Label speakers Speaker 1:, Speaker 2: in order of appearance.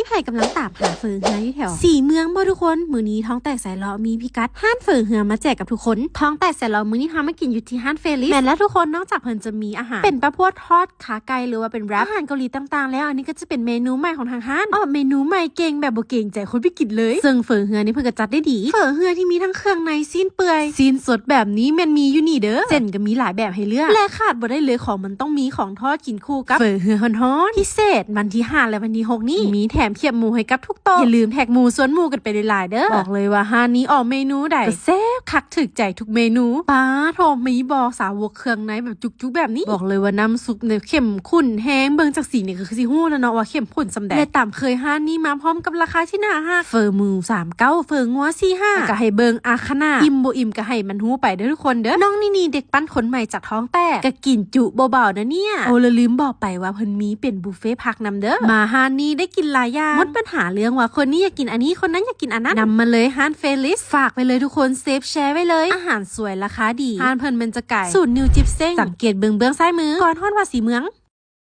Speaker 1: ไผ่กำลังตามหาเฟอเฮืออยู่แถวสี่เมืองบ่ทุกคนมื้อนี้ท้องแตกสายล้อมีพิกัดห้านเฟอเฮือมาแจกกับทุกคนท้องแตกสายล้อมื้อนี้พามากินอยู่ที่ห้านเฟลิสแม่นแล้วทุกคนนอกจากเพิ่นจะมีอาหารเป็นปลาพวกทอดขาไก่หรือว่าเป็นแรปอาหารเกาหลีต่างๆแล้วอันนี้ก็จะเป็นเมนูใหม่ของทางห้านเมนูใหม่เก่งแบบบ่เก่งใจคนไปกินเลยซึ่งเฟอเฮือนี่เพิ่นก็จัดได้ดีเฟอเฮือที่มีทั้งเครื่องในซีนเปื่อยซีนสดแบบนี้แม่นมีอยู่นี่เด้อเส้นก็มีหลายแบบให้เลือกและขาดบ่ได้เลยของมันต้องมีของทอดกินคู่กับเฟอเฮือฮ้อนๆพิเศษวันที่5และวันที่6นี้มีแถมเขียบหมูให้กับทุกโต๊ะอย่าลืมแท็กหมูส่วนหมูกันไปหลายๆเด้อบอกเลยว่าห้านนี้ออกเมนูใดแซ่บคักถึกใจทุกเมนูป้าโทมีบอกสาวกเครื่องในแบบจุกๆแบบนี้บอกเลยว่าน้ำซุปเนี่ยเข้มข้นแห้งเบิ่งจากสีนี่ก็คือสิฮู้แล้วเนาะว่าเข้มข้นสำแดงและตามเคยห้านนี้มาพร้อมกับราคาที่น่าฮักเฟอหมู39เฟองัว45ก็ให้เบิ่งอาขนาดอิ่มบ่อิ่มก็ให้มันฮู้ไปเด้อทุกคนเด้อน้องนี่เด็กปั้นคนใหม่จากท้องแตกก็กินจุเบาๆนะเนี่ยโอ้แล้วลืมบอกไปว่าเพิ่นมีเป็นบุฟเฟ่ผักนำเด้อมาห้านนี้ได้กินหลายอย่างหมดปัญหาเรื่องว่าคนนี้อยากกินอันนี้คนนั้นอยากกินอันนั้นนำมาเลยห้านเฟลิสฝากไปเลยทุกคนเซฟแชร์ไว้เลยอาหารสวยราคาดีห้านเพิ่นเป็นจะไก่สูตรนิวจิบเซ้งสังเกตเบื้องซ้ายมือก่อนฮอดว่าสีเมือง